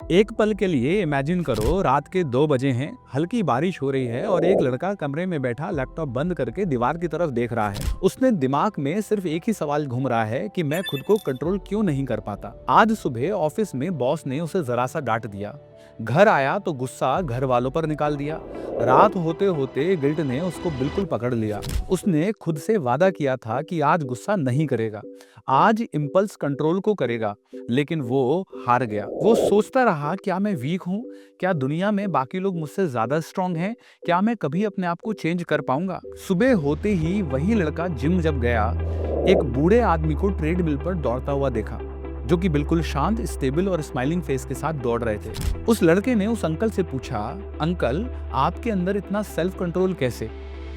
एक पल के लिए इमेजिन करो, रात के 2 बजे हैं, हल्की बारिश हो रही है और एक लड़का कमरे में बैठा लैपटॉप बंद करके दीवार की तरफ देख रहा है। उसने दिमाग में सिर्फ एक ही सवाल घूम रहा है कि मैं खुद को कंट्रोल क्यों नहीं कर पाता। आज सुबह ऑफिस में बॉस ने उसे जरा सा डांट दिया, घर आया तो गुस्सा घर वालों पर निकाल दिया, रात होते होते गिल्ट ने उसको बिल्कुल पकड़ लिया। उसने खुद से वादा किया था कि आज गुस्सा नहीं करेगा, आज इम्पल्स कंट्रोल को करेगा, लेकिन वो हार गया। वो सोचता रहा, क्या मैं वीक हूँ? क्या दुनिया में बाकी लोग मुझसे ज्यादा स्ट्रांग हैं? क्या मैं कभी अपने आप को चेंज कर पाऊंगा? सुबह होते ही वही लड़का जिम जब गया, एक बूढ़े आदमी को ट्रेडमिल पर दौड़ता हुआ देखा, जो कि बिल्कुल शांत, स्टेबल और स्माइलिंग फेस के साथ दौड़ रहे थे। उस लड़के ने उस अंकल से पूछा, अंकल आपके अंदर इतना सेल्फ कंट्रोल कैसे?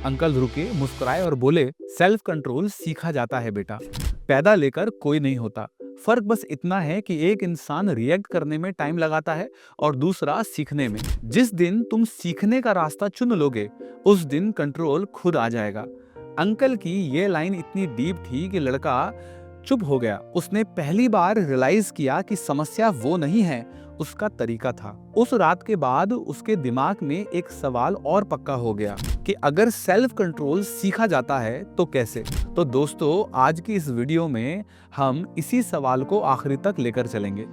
अंकल रुके, मुस्कुराए और बोले, सेल्फ कंट्रोल सीखा जाता है बेटा, पैदा लेकर कोई नहीं होता। फर्क बस इतना है कि एक इंसान रिएक्ट करने में टाइम लगाता है और दूसरा सीखने में। जिस दिन तुम सीखने का रास्ता चुन लोगे, उस दिन कंट्रोल खुद आ जाएगा। अंकल की ये लाइन इतनी डीप थी कि लड़का चुप हो गया। उसने पहली बार रियलाइज किया कि समस्या वो नहीं है, उसका तरीका था। उस रात के बाद उसके दिमाग में एक सवाल और पक्का हो गया कि अगर सेल्फ कंट्रोल सीखा जाता है तो कैसे। तो दोस्तों, आज की इस वीडियो में हम इसी सवाल को आखिरी तक लेकर चलेंगे।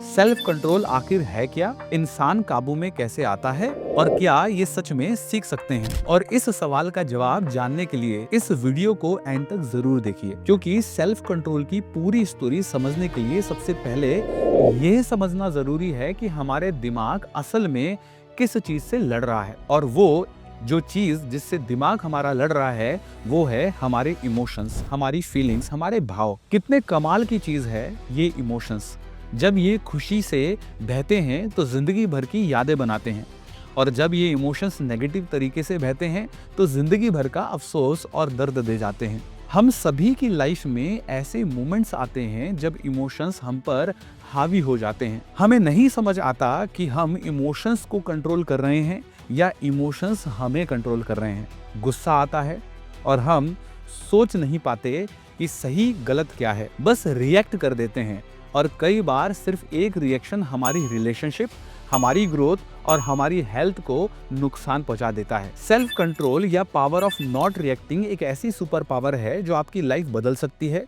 सेल्फ कंट्रोल आखिर है क्या, इंसान काबू में कैसे आता है और क्या ये सच में सीख सकते हैं? और इस सवाल का जवाब जानने के लिए इस वीडियो को एंड तक जरूर देखिए, क्योंकि सेल्फ कंट्रोल की पूरी स्टोरी समझने के लिए सबसे पहले ये समझना जरूरी है कि हमारे दिमाग असल में किस चीज से लड़ रहा है। और वो जो चीज जिससे दिमाग हमारा लड़ रहा है वो है हमारे इमोशंस, हमारी फीलिंग्स, हमारे भाव। कितने कमाल की चीज है ये इमोशंस। जब ये खुशी से बहते हैं तो जिंदगी भर की यादें बनाते हैं, और जब ये इमोशंस नेगेटिव तरीके से बहते हैं तो जिंदगी भर का अफसोस और दर्द दे जाते हैं। हम सभी की लाइफ में ऐसे मोमेंट्स आते हैं जब इमोशंस हम पर हावी हो जाते हैं। हमें नहीं समझ आता कि हम इमोशंस को कंट्रोल कर रहे हैं या इमोशंस हमें कंट्रोल कर रहे हैं। गुस्सा आता है और हम सोच नहीं पाते कि सही गलत क्या है, बस रिएक्ट कर देते हैं। और कई बार सिर्फ एक रिएक्शन हमारी रिलेशनशिप, हमारी ग्रोथ और हमारी हेल्थ को नुकसान पहुंचा देता है। सेल्फ कंट्रोल या पावर ऑफ नॉट रिएक्टिंग एक ऐसी सुपर पावर है जो आपकी लाइफ बदल सकती है।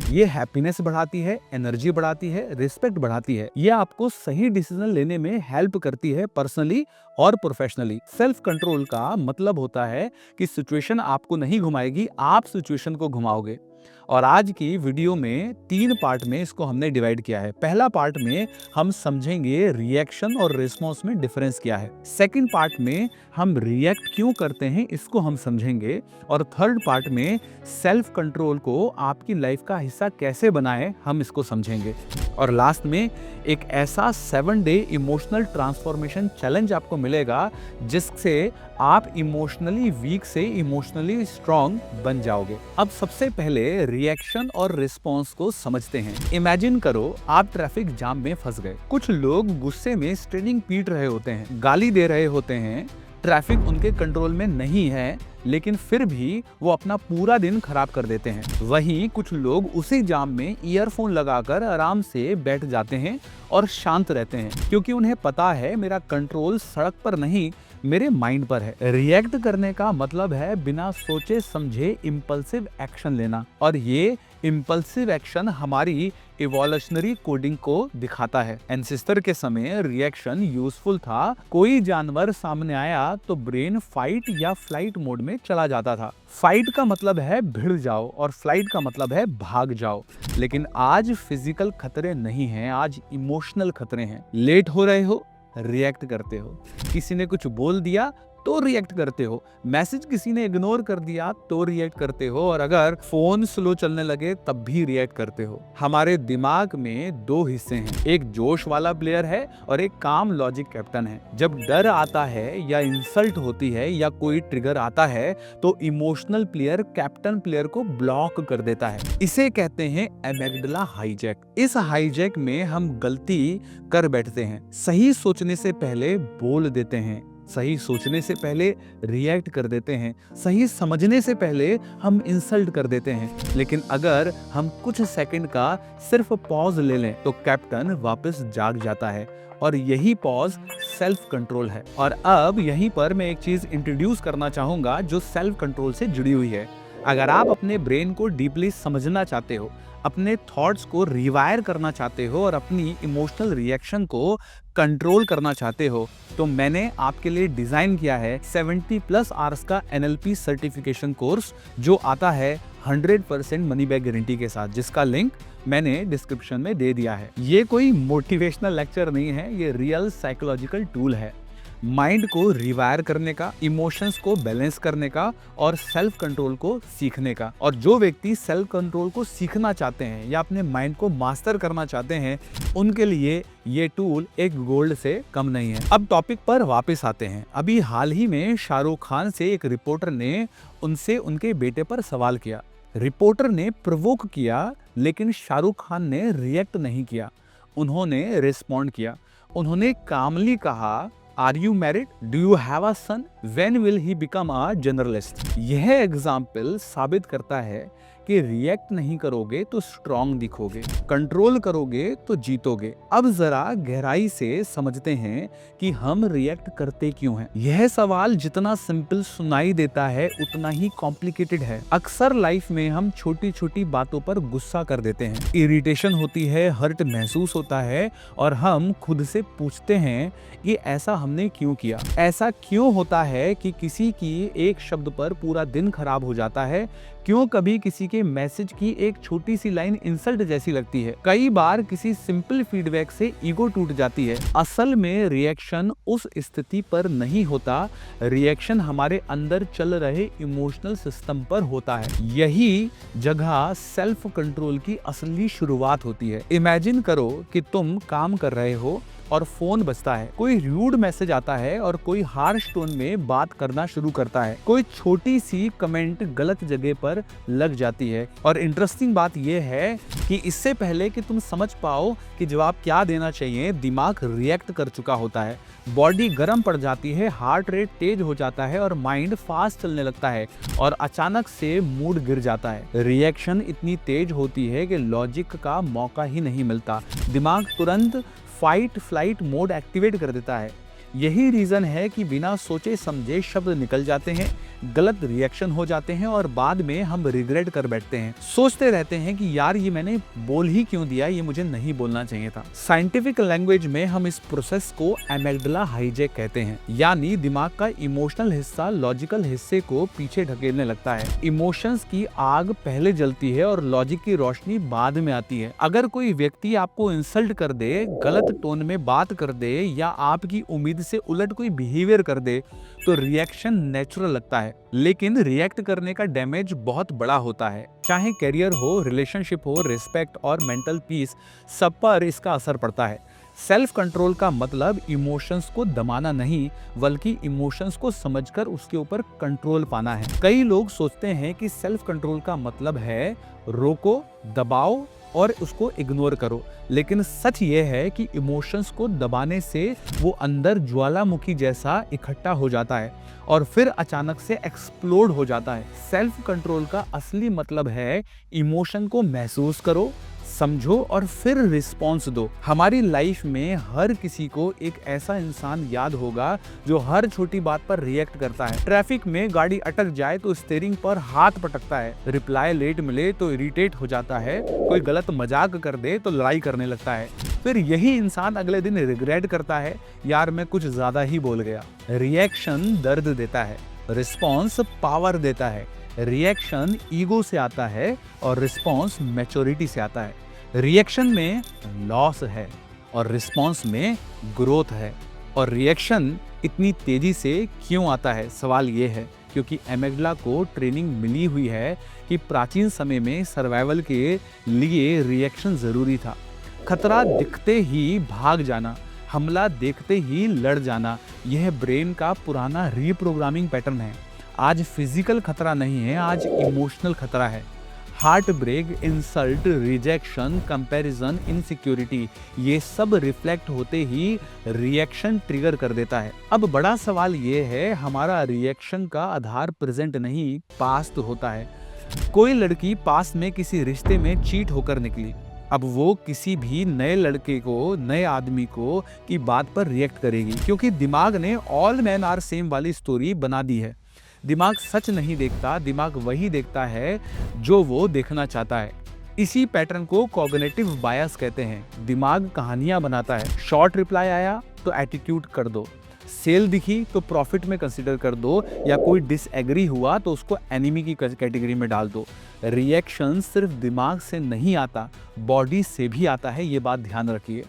ये हैप्पीनेस बढ़ाती है, एनर्जी बढ़ाती है, रिस्पेक्ट बढ़ाती है। ये आपको सही डिसीजन लेने में हेल्प करती है, पर्सनली और प्रोफेशनली। सेल्फ कंट्रोल का मतलब होता है कि सिचुएशन आपको नहीं घुमाएगी, आप सिचुएशन को घुमाओगे। और आज की वीडियो में 3 पार्ट में इसको हमने डिवाइड किया है। पहला पार्ट में हम समझेंगे रिएक्शन और रिस्पॉन्स में डिफरेंस क्या है। सेकंड पार्ट में हम रिएक्ट क्यों करते हैं इसको हम समझेंगे। और थर्ड पार्ट में सेल्फ कंट्रोल को आपकी लाइफ का हिस्सा कैसे बनाएं हम इसको समझेंगे। और लास्ट में एक ऐसा 7 डे इमोशनल ट्रांसफॉर्मेशन चैलेंज आपको मिलेगा जिससे आप इमोशनली वीक से इमोशनली स्ट्रांग बन जाओगे। अब सबसे पहले रिएक्शन और रिस्पॉन्स को समझते हैं। इमेजिन करो आप ट्रैफिक जाम में फंस गए। कुछ लोग गुस्से में स्टीयरिंग पीट रहे होते हैं, गाली दे रहे होते हैं, ट्रैफिक उनके कंट्रोल में नहीं है, लेकिन फिर भी वो अपना पूरा दिन खराब कर देते हैं। वहीं कुछ लोग उसी जाम में ईयरफोन लगाकर आराम से बैठ जाते हैं और शांत रहते हैं, क्योंकि उन्हें पता है मेरा कंट्रोल सड़क पर नहीं, मेरे माइंड पर है। रिएक्ट करने का मतलब है बिना सोचे समझे इम्पल्सिव एक्शन लेना, और ये इम्पल्सिव एक्शन हमारी इवोल्यूशनरी कोडिंग को दिखाता है। एंसेस्टर के समय रिएक्शन यूजफुल था। कोई जानवर सामने आया तो ब्रेन फाइट या फ्लाइट मोड में चला जाता था। फाइट का मतलब है भिड़ जाओ और फ्लाइट का मतलब है भाग जाओ। लेकिन आज फिजिकल खतरे नहीं हैं, आज इमोशनल खतरे हैं। लेट हो रहे हो, रिएक्ट करते हो। किसी ने कुछ बोल दिया तो रिएक्ट करते हो। मैसेज किसी ने इग्नोर कर दिया तो रिएक्ट करते हो। और अगर फोन स्लो चलने लगे तब भी रिएक्ट करते हो। हमारे दिमाग में 2 हिस्से हैं, एक जोश वाला प्लेयर है और एक काम लॉजिक कैप्टन है। जब डर आता है या इंसल्ट होती है या कोई ट्रिगर आता है तो इमोशनल प्लेयर कैप्टन प्लेयर को ब्लॉक कर देता है। इसे कहते हैं एमिगडाला हाईजैक। इस हाईजैक में हम गलती कर बैठते हैं। सही सोचने से पहले बोल देते हैं, सही सोचने से पहले रिएक्ट कर देते हैं, सही समझने से पहले हम इंसल्ट कर देते हैं। लेकिन अगर हम कुछ सेकंड का सिर्फ पॉज ले लें तो कैप्टन वापस जाग जाता है और यही पॉज सेल्फ कंट्रोल है। और अब यहीं पर मैं एक चीज इंट्रोड्यूस करना चाहूंगा जो सेल्फ कंट्रोल से जुड़ी हुई है। अगर आप अपने ब्रेन को डीपली समझना चाहते हो, अपने थॉट्स को रिवायर करना चाहते हो और अपनी इमोशनल रिएक्शन को कंट्रोल करना चाहते हो, तो मैंने आपके लिए डिजाइन किया है 70+ आवर्स का NLP सर्टिफिकेशन कोर्स, जो आता है 100% मनी बैक गारंटी के साथ, जिसका लिंक मैंने डिस्क्रिप्शन में दे दिया है। ये कोई मोटिवेशनल लेक्चर नहीं है, ये रियल साइकोलॉजिकल टूल है माइंड को रिवायर करने का, इमोशंस को बैलेंस करने का और सेल्फ कंट्रोल को सीखने का। और जो व्यक्ति सेल्फ कंट्रोल को सीखना चाहते हैं या अपने माइंड को मास्टर करना चाहते हैं, उनके लिए ये टूल एक गोल्ड से कम नहीं है। अब टॉपिक पर वापस आते हैं। अभी हाल ही में शाहरुख खान से एक रिपोर्टर ने उनसे उनके बेटे पर सवाल किया। रिपोर्टर ने प्रोवोक किया, लेकिन शाहरुख खान ने रिएक्ट नहीं किया, उन्होंने रिस्पॉन्ड किया। उन्होंने कामली कहा, are you married? Do you have a son? When will he become a journalist? यह एग्जाम्पल साबित करता है कि रिएक्ट नहीं करोगे तो स्ट्रॉन्ग दिखोगे, कंट्रोल करोगे तो जीतोगे। अब जरा गहराई से समझते हैं कि हम रिएक्ट करते क्यों हैं। यह सवाल जितना सिंपल सुनाई देता है उतना ही कॉम्प्लिकेटेड है। अक्सर लाइफ में हम छोटी छोटी बातों पर गुस्सा कर देते हैं, इरिटेशन होती है, हर्ट महसूस होता है और हम खुद से पूछते हैं कि ऐसा हमने क्यों किया। ऐसा क्यों होता है कि किसी की एक शब्द पर पूरा दिन खराब हो जाता है? क्यों कभी किसी के मैसेज की एक छोटी सी लाइन इंसल्ट जैसी लगती है? कई बार किसी सिंपल फीडबैक से ईगो टूट जाती है। असल में रिएक्शन उस स्थिति पर नहीं होता, रिएक्शन हमारे अंदर चल रहे इमोशनल सिस्टम पर होता है। यही जगह सेल्फ कंट्रोल की असली शुरुआत होती है। इमेजिन करो कि तुम काम कर रहे हो और फोन बजता है, कोई रूड मैसेज आता है और कोई हार्श टोन में बात करना शुरू करता है, कोई छोटी सी कमेंट गलत जगह पर लग जाती है। और इंटरेस्टिंग बात यह है कि इससे पहले कि तुम समझ पाओ कि जवाब क्या देना चाहिए, दिमाग रिएक्ट कर चुका होता है, बॉडी गर्म पड़ जाती है, हार्ट रेट तेज हो जाता है और माइंड फास्ट चलने लगता है और अचानक से मूड गिर जाता है। रिएक्शन इतनी तेज होती है कि लॉजिक का मौका ही नहीं मिलता, दिमाग तुरंत फाइट फ्लाइट मोड एक्टिवेट कर देता है। यही रीजन है कि बिना सोचे समझे शब्द निकल जाते हैं, गलत रिएक्शन हो जाते हैं और बाद में हम रिग्रेट कर बैठते हैं, सोचते रहते हैं कि यार ये मैंने बोल ही क्यों दिया, ये मुझे नहीं बोलना चाहिए था। साइंटिफिक लैंग्वेज में हम इस प्रोसेस को एमिग्डाला हाईजैक कहते हैं, यानी दिमाग का इमोशनल हिस्सा लॉजिकल हिस्से को पीछे ढकेलने लगता है। इमोशंस की आग पहले जलती है और लॉजिक की रोशनी बाद में आती है। अगर कोई व्यक्ति आपको इंसल्ट कर दे, गलत टोन में बात कर दे या आपकी उम्मीद से उलट कोई बिहेवियर कर दे, तो रिएक्शन नेचुरल लगता है, लेकिन रिएक्ट करने का डैमेज बहुत बड़ा होता है। चाहे करियर हो, रिलेशनशिप हो, रिस्पेक्ट और मेंटल पीस, सब पर इसका असर पड़ता है। सेल्फ कंट्रोल का मतलब इमोशंस को दबाना नहीं, बल्कि इमोशंस को समझकर उसके ऊपर कंट्रोल पाना है। कई लोग सोचते हैं कि सेल्फ कंट्रोल का मतलब है रोको, दबाओ और उसको इग्नोर करो, लेकिन सच ये है कि इमोशंस को दबाने से वो अंदर ज्वालामुखी जैसा इकट्ठा हो जाता है और फिर अचानक से एक्सप्लोड हो जाता है। सेल्फ कंट्रोल का असली मतलब है इमोशन को महसूस करो, समझो और फिर रिस्पॉन्स दो। हमारी लाइफ में हर किसी को एक ऐसा इंसान याद होगा जो हर छोटी बात पर रिएक्ट करता है। ट्रैफिक में गाड़ी अटक जाए तो स्टीयरिंग पर हाथ पटकता है, रिप्लाई लेट मिले तो इरिटेट हो जाता है, कोई गलत मजाक कर दे तो लड़ाई करने लगता है। फिर यही इंसान अगले दिन रिग्रेट करता है, यार मैं कुछ ज्यादा ही बोल गया। रिएक्शन दर्द देता है, रिस्पॉन्स पावर देता है। रिएक्शन ईगो से आता है और रिस्पॉन्स मैच्योरिटी से आता है। रिएक्शन में लॉस है और रिस्पॉन्स में ग्रोथ है। और रिएक्शन इतनी तेजी से क्यों आता है? सवाल ये है क्योंकि एमिग्डाला को ट्रेनिंग मिली हुई है कि प्राचीन समय में सर्वाइवल के लिए रिएक्शन जरूरी था। खतरा दिखते ही भाग जाना, हमला देखते ही लड़ जाना, यह ब्रेन का पुराना रीप्रोग्रामिंग पैटर्न है। आज फिजिकल खतरा नहीं है, आज इमोशनल खतरा है। Heart break, insult, rejection, comparison, insecurity, ये सब रिफ्लेक्ट होते ही रिएक्शन ट्रिगर कर देता है। अब बड़ा सवाल ये है, हमारा रिएक्शन का आधार प्रेजेंट नहीं पास्ट होता है। कोई लड़की पास्ट में किसी रिश्ते में चीट होकर निकली, अब वो किसी भी नए लड़के को, नए आदमी को की बात पर रिएक्ट करेगी, क्योंकि दिमाग ने ऑल मैन आर सेम वाली स्टोरी बना दी है। दिमाग सच नहीं देखता, दिमाग वही देखता है जो वो देखना चाहता है। इसी पैटर्न को कॉग्निटिव बायस कहते हैं। दिमाग कहानियां बनाता है। शॉर्ट रिप्लाई आया तो एटीट्यूड कर दो, सेल दिखी तो प्रॉफिट में कंसीडर कर दो, या कोई डिसएग्री हुआ तो उसको एनिमी की कैटेगरी में डाल दो। रिएक्शन सिर्फ दिमाग से नहीं आता, बॉडी से भी आता है, ये बात ध्यान रखिए।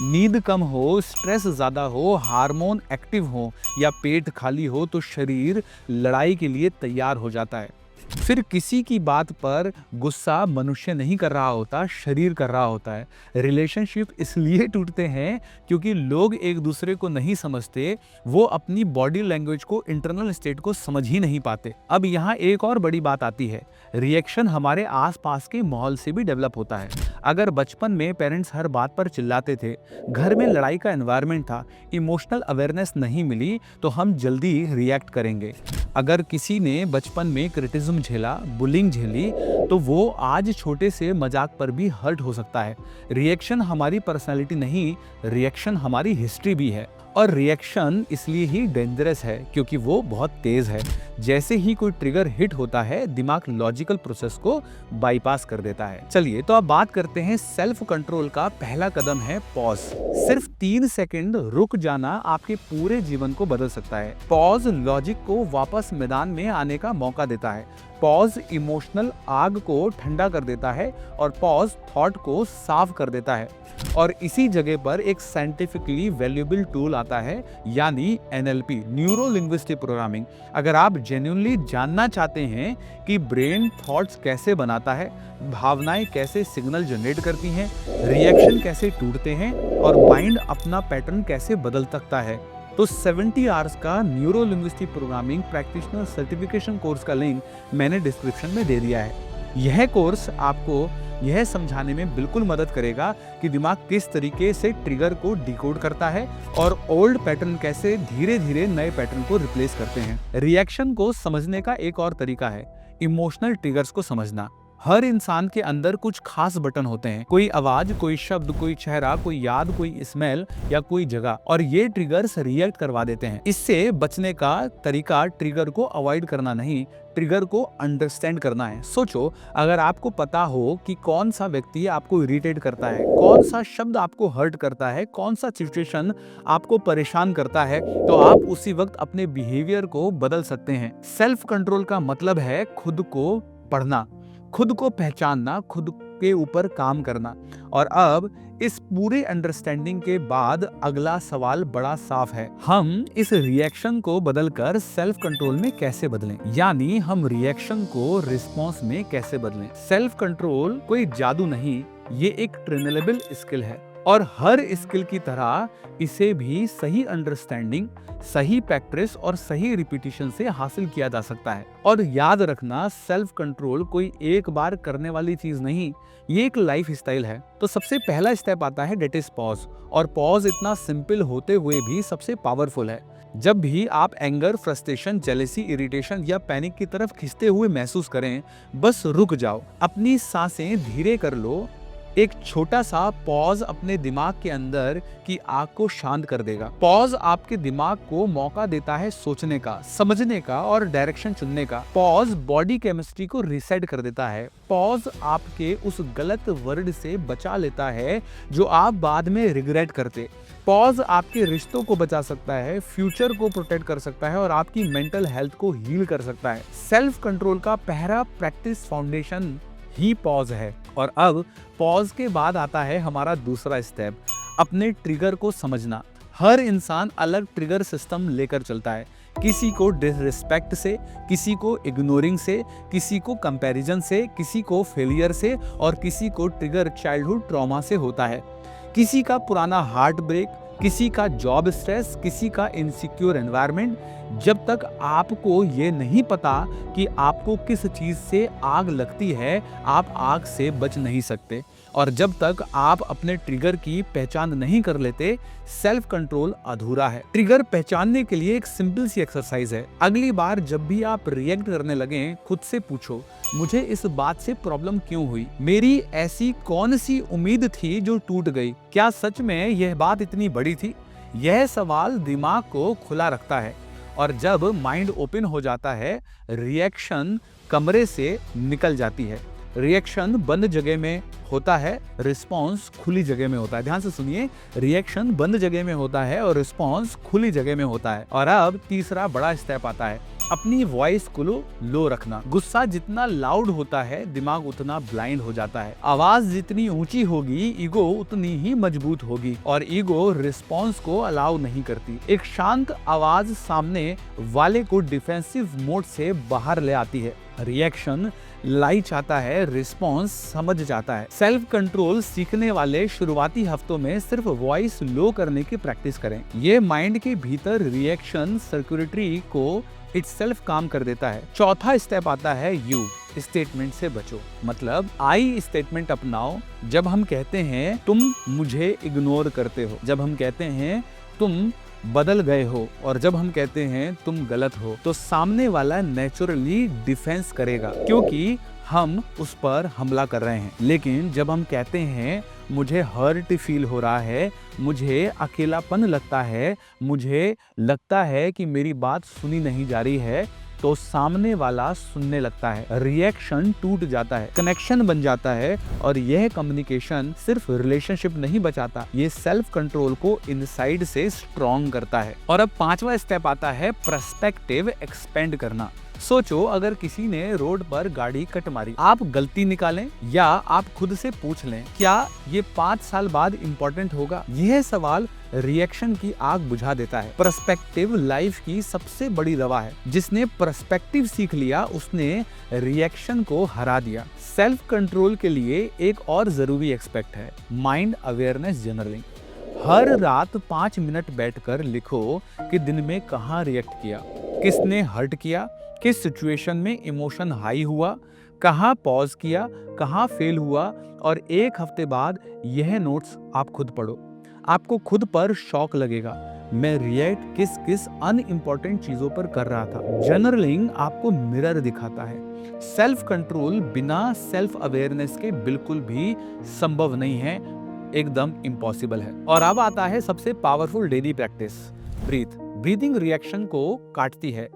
नींद कम हो, स्ट्रेस ज़्यादा हो, हार्मोन एक्टिव हो या पेट खाली हो तो शरीर लड़ाई के लिए तैयार हो जाता है। फिर किसी की बात पर गुस्सा मनुष्य नहीं कर रहा होता, शरीर कर रहा होता है। रिलेशनशिप इसलिए टूटते हैं क्योंकि लोग एक दूसरे को नहीं समझते, वो अपनी बॉडी लैंग्वेज को, इंटरनल स्टेट को समझ ही नहीं पाते। अब यहाँ एक और बड़ी बात आती है, रिएक्शन हमारे आसपास के माहौल से भी डेवलप होता है। अगर बचपन में पेरेंट्स हर बात पर चिल्लाते थे, घर में लड़ाई का एनवायरनमेंट था, इमोशनल अवेयरनेस नहीं मिली, तो हम जल्दी रिएक्ट करेंगे। अगर किसी ने बचपन में क्रिटिसिज्म झेला, बुलिंग झेली, तो वो आज छोटे से मजाक पर भी हर्ट हो सकता है। रिएक्शन हमारी पर्सनालिटी नहीं, रिएक्शन हमारी हिस्ट्री भी है। और रिएक्शन इसलिए ही डेंजरस है क्योंकि वो बहुत तेज है। जैसे ही कोई ट्रिगर हिट होता है, दिमाग लॉजिकल प्रोसेस को बाईपास कर देता है। चलिए तो अब बात करते हैं सेल्फ कंट्रोल का पहला कदम है पॉज। सिर्फ 3 सेकंड रुक जाना आपके पूरे जीवन को बदल सकता है। पॉज लॉजिक को वापस मैदान में आने का मौका देता है। पॉज इमोशनल आग को ठंडा कर देता है और पॉज थॉट को साफ कर देता है। और इसी जगह पर एक साइंटिफिकली वैल्यूएबल टूल आता है, यानी NLP, न्यूरो लिंग्विस्टिक प्रोग्रामिंग। अगर आप जेन्युइनली जानना चाहते हैं कि ब्रेन थॉट्स कैसे बनाता है, भावनाएं कैसे सिग्नल जनरेट करती हैं, रिएक्शन कैसे टूटते हैं और माइंड अपना पैटर्न कैसे बदल सकता है, तो 70 आवर्स का neuro linguistic programming practitioner certification course का लिंक मैंने डिस्क्रिप्शन में दे दिया है। यह कोर्स आपको यह समझाने में बिल्कुल मदद करेगा कि दिमाग किस तरीके से ट्रिगर को डिकोड करता है और ओल्ड पैटर्न कैसे धीरे धीरे नए पैटर्न को रिप्लेस करते हैं। रिएक्शन को समझने का एक और तरीका है इमोशनल ट्रिगर्स को समझना। हर इंसान के अंदर कुछ खास बटन होते हैं, कोई आवाज, कोई शब्द, कोई चेहरा, कोई याद, कोई स्मेल या कोई जगह, और ये ट्रिगर्स रिएक्ट करवा देते हैं। इससे बचने का तरीका ट्रिगर को अवॉइड करना नहीं, ट्रिगर को अंडरस्टैंड करना है। सोचो, अगर आपको पता हो कि कौन सा व्यक्ति आपको इरिटेट करता है, कौन सा शब्द आपको हर्ट करता है, कौन सा सिचुएशन आपको परेशान करता है, तो आप उसी वक्त अपने बिहेवियर को बदल सकते हैं। सेल्फ कंट्रोल का मतलब है खुद को पढ़ना, खुद को पहचानना, खुद के ऊपर काम करना। और अब इस पूरे अंडरस्टैंडिंग के बाद अगला सवाल बड़ा साफ है, हम इस रिएक्शन को बदलकर सेल्फ कंट्रोल में कैसे बदलें, यानी हम रिएक्शन को रिस्पॉन्स में कैसे बदलें। सेल्फ कंट्रोल कोई जादू नहीं, ये एक ट्रेनेबल स्किल है और हर स्किल की तरह इसे भी सही अंडरस्टैंडिंग, सही प्रैक्टिस और सही रिपीटिशन से हासिल किया जा सकता है। और याद रखना, सेल्फ कंट्रोल कोई एक बार करने वाली चीज नहीं, ये एक लाइफ स्टाइल है। तो सबसे पहला स्टेप आता है डेट इज पॉज, और पॉज इतना सिंपल होते हुए भी सबसे पावरफुल है। जब भी आप एंगर, फ्रस्ट्रेशन, जेलेसी, इरिटेशन या पैनिक की तरफ खिंचते हुए महसूस करें, बस रुक जाओ, अपनी सांसें धीरे कर लो। एक छोटा सा पॉज अपने दिमाग के अंदर की आग को शांत कर देगा। पॉज आपके दिमाग को मौका देता है सोचने का, समझने का और डायरेक्शन चुनने का। पॉज बॉडी केमिस्ट्री को रीसेट कर देता है। पॉज आपके उस गलत वर्ड से बचा लेता है जो आप बाद में रिग्रेट करते। पॉज आपके रिश्तों को बचा सकता है, फ्यूचर को प्रोटेक्ट कर सकता है और आपकी मेंटल हेल्थ को हील कर सकता है। सेल्फ कंट्रोल का पहला प्रैक्टिस फाउंडेशन ही पॉज है। और अब पॉज के बाद आता है हमारा दूसरा स्टेप, अपने ट्रिगर को समझना। हर इंसान अलग ट्रिगर सिस्टम लेकर चलता है, किसी को डिसरिस्पेक्ट से, किसी को इग्नोरिंग से, किसी को कंपैरिजन से, किसी को फेलियर से और किसी को ट्रिगर चाइल्डहुड ट्रॉमा से होता है। किसी का पुराना हार्ट ब्रेक, किसी का जॉब स्ट्रेस, किसी का इनसिक्योर एनवायरनमेंट। जब तक आपको ये नहीं पता कि आपको किस चीज से आग लगती है, आप आग से बच नहीं सकते। और जब तक आप अपने ट्रिगर की पहचान नहीं कर लेते, सेल्फ कंट्रोल अधूरा है। ट्रिगर पहचानने के लिए एक सिंपल सी एक्सरसाइज है। अगली बार जब भी आप रिएक्ट करने लगे, खुद से पूछो, मुझे इस बात से प्रॉब्लम क्यों हुई? मेरी ऐसी कौन सी उम्मीद थी जो टूट गई? क्या सच में यह बात इतनी बड़ी थी? यह सवाल दिमाग को खुला रखता है, और जब माइंड ओपन हो जाता है, रिएक्शन कमरे से निकल जाती है। रिएक्शन बंद जगह में होता है, रिस्पॉन्स खुली जगह में होता है। ध्यान से सुनिए, रिएक्शन बंद जगह में होता है और रिस्पॉन्स खुली जगह में होता है। और अब तीसरा बड़ा स्टेप आता है, अपनी वॉइस को लो रखना। गुस्सा जितना लाउड होता है, दिमाग उतना ब्लाइंड हो जाता है। आवाज जितनी ऊंची होगी, ईगो उतनी ही मजबूत होगी, और ईगो रिस्पॉन्स को अलाउ नहीं करती। एक शांत आवाज सामने वाले को डिफेंसिव मोड से बाहर ले आती है। रिएक्शन लाई चाहता है, रिस्पॉन्स समझ जाता है। सेल्फ कंट्रोल सीखने वाले शुरुआती हफ्तों में सिर्फ वॉइस लो करने की प्रैक्टिस करें। ये माइंड के भीतर रिएक्शन सर्कुलेटरी को इटसेल्फ काम कर देता है। चौथा स्टेप आता है यू स्टेटमेंट से बचो। मतलब आई स्टेटमेंट अपनाओ। जब हम कहते हैं तुम मुझे इग्नोर करते हो, जब हम कहते हैं तुम बदल गए हो, और जब हम कहते हैं तुम गलत हो, तो सामने वाला नेचुरली डिफेंस करेगा, क्योंकि हम उस पर हमला कर रहे हैं। लेकिन जब हम कहते हैं मुझे हर्ट फील हो रहा है, मुझे अकेलापन लगता है, मुझे लगता है कि मेरी बात सुनी नहीं जा रही है, तो सामने वाला सुनने लगता है। रिएक्शन टूट जाता है, कनेक्शन बन जाता है, और यह कम्युनिकेशन सिर्फ रिलेशनशिप नहीं बचाता, ये सेल्फ कंट्रोल को इनसाइड से स्ट्रॉन्ग करता है। और अब पांचवा स्टेप आता है पर्सपेक्टिव एक्सपेंड करना। सोचो, अगर किसी ने रोड पर गाड़ी कट मारी, आप गलती निकालें या आप खुद से पूछ लें, क्या ये 5 साल बाद इंपॉर्टेंट होगा? यह सवाल रिएक्शन की आग बुझा देता है। पर्सपेक्टिव लाइफ की सबसे बड़ी दवा है। जिसने पर्सपेक्टिव सीख लिया, उसने रिएक्शन को हरा दिया। सेल्फ कंट्रोल के लिए एक और जरूरी एस्पेक्ट है, माइंड अवेयरनेस जर्नलिंग। हर रात 5 मिनट बैठकर लिखो कि दिन में कहाँ रिएक्ट किया, किसने हर्ट किया, किस सिचुएशन में इमोशन हाई हुआ, कहाँ पॉज किया, कहाँ फेल हुआ, और 1 हफ्ते बाद यह नोट्स आप खुद पढ़ो। आपको खुद पर शॉक लगेगा, मैं रिएक्ट किस किस अनइम्पॉर्टेंट चीजों पर कर रहा था। जर्नलिंग आपको मिरर दिखाता है। सेल्फ कंट्रोल बिना सेल्फ अवेयरनेस के बिल्कुल भी संभव नहीं है, एकदम इम्पॉसिबल है। और अब आता है सबसे powerful daily practice, breathing reaction को काटती है।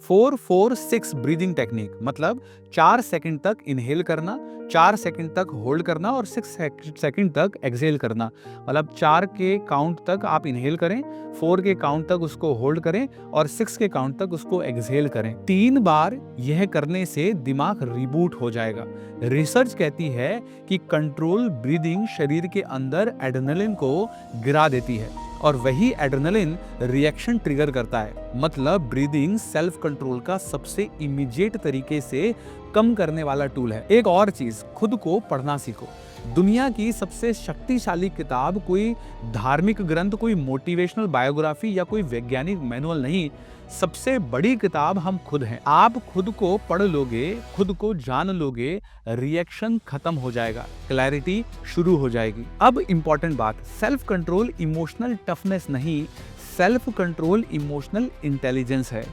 4-4-6 ब्रीदिंग टेक्निक, मतलब 4 सेकंड तक इनहेल करना, 4 सेकंड तक होल्ड करना और 6 सेकंड तक एक्सहेल करना। मतलब 4 के काउंट तक आप इनहेल करें, 4 के काउंट तक उसको होल्ड करें और 6 के काउंट तक उसको एक्सहेल करें। 3 बार यह करने से दिमाग रिबूट हो जाएगा। रिसर्च कहती है कि कंट्रोल ब्रीदिंग शरीर के अंदर एड्रेनलिन को गिरा देती है, और वही एड्रेनलिन रिएक्शन ट्रिगर करता है। मतलब ब्रीदिंग सेल्फ कंट्रोल का सबसे इमीडिएट तरीके से कम करने वाला टूल है। एक और चीज, खुद को पढ़ना सीखो। दुनिया की सबसे शक्तिशाली किताब कोई धार्मिक ग्रंथ, कोई मोटिवेशनल बायोग्राफी या कोई वैज्ञानिक मैनुअल नहीं, सबसे बड़ी किताब हम खुद हैं। आप खुद को पढ़ लोगे, खुद को जान लोगे, रिएक्शन खत्म हो जाएगा, क्लैरिटी शुरू हो जाएगी। अब इंपॉर्टेंट बात, सेल्फ कंट्रोल इमोशनल टफनेस नहीं, सेल्फ कंट्रोल इमोशनल इंटेलिजेंस है।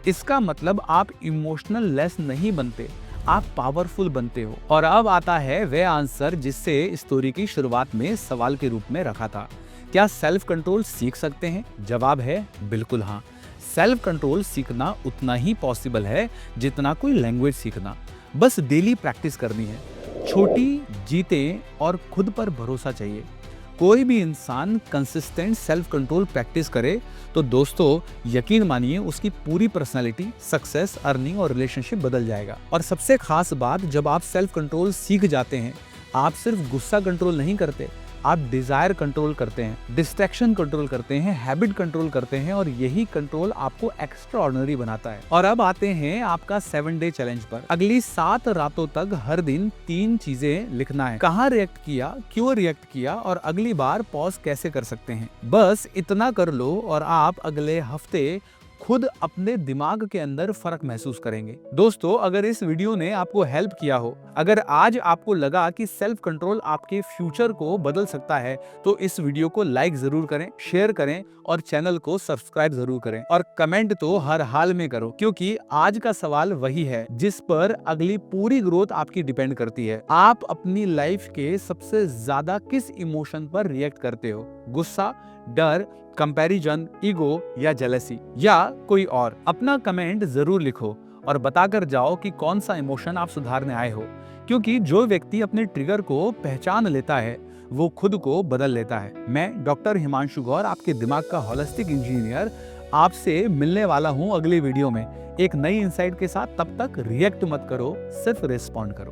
इसका मतलब आप इमोशनल लेस नहीं बनते, आप पावरफुल बनते हो। और अब आता है वह आंसर जिससे स्टोरी की शुरुआत में सवाल के रूप में रखा था, क्या सेल्फ कंट्रोल सीख सकते हैं? जवाब है बिल्कुल हाँ। सेल्फ कंट्रोल सीखना उतना ही पॉसिबल है जितना कोई लैंग्वेज सीखना, बस डेली प्रैक्टिस करनी है। छोटी जीतें और खुद पर भरोसा चाहिए। कोई भी इंसान कंसिस्टेंट सेल्फ कंट्रोल प्रैक्टिस करे तो दोस्तों यकीन मानिए उसकी पूरी पर्सनालिटी, सक्सेस, अर्निंग और रिलेशनशिप बदल जाएगा। और सबसे खास बात, जब आप सेल्फ कंट्रोल सीख जाते हैं, आप सिर्फ गुस्सा कंट्रोल नहीं करते, आप डिजायर कंट्रोल करते हैं, डिस्ट्रैक्शन कंट्रोल करते हैं, हैबिट कंट्रोल करते हैं, और यही कंट्रोल आपको एक्स्ट्रा ऑर्डिनरी बनाता है। और अब आते हैं आपका 7 डे चैलेंज पर। अगली 7 रातों तक हर दिन 3 चीजें लिखना है। कहाँ रिएक्ट किया, क्यों रिएक्ट किया, और अगली बार पॉज कैसे कर सकते हैं। बस इतना कर लो और आप अगले हफ्ते खुद अपने दिमाग के अंदर फर्क महसूस करेंगे। दोस्तों, अगर इस वीडियो ने आपको हेल्प किया हो, अगर आज आपको लगा कि सेल्फ कंट्रोल आपके फ्यूचर को बदल सकता है, तो इस वीडियो को लाइक जरूर करें, शेयर करें और चैनल को सब्सक्राइब जरूर करें। और कमेंट तो हर हाल में करो, क्योंकि आज का सवाल वही है जिस पर अगली पूरी ग्रोथ आपकी डिपेंड करती है। आप अपनी लाइफ के सबसे ज्यादा किस इमोशन पर रिएक्ट करते हो? गुस्सा, डर, कंपैरिजन, ईगो या जेलसी या कोई और? अपना कमेंट जरूर लिखो और बताकर जाओ कि कौन सा इमोशन आप सुधारने आए हो, क्योंकि जो व्यक्ति अपने ट्रिगर को पहचान लेता है वो खुद को बदल लेता है। मैं डॉक्टर हिमांशु गौर, आपके दिमाग का होलिस्टिक इंजीनियर, आपसे मिलने वाला हूं अगली वीडियो में एक नई इंसाइट के साथ। तब तक रिएक्ट मत करो, सिर्फ रिस्पॉन्ड करो।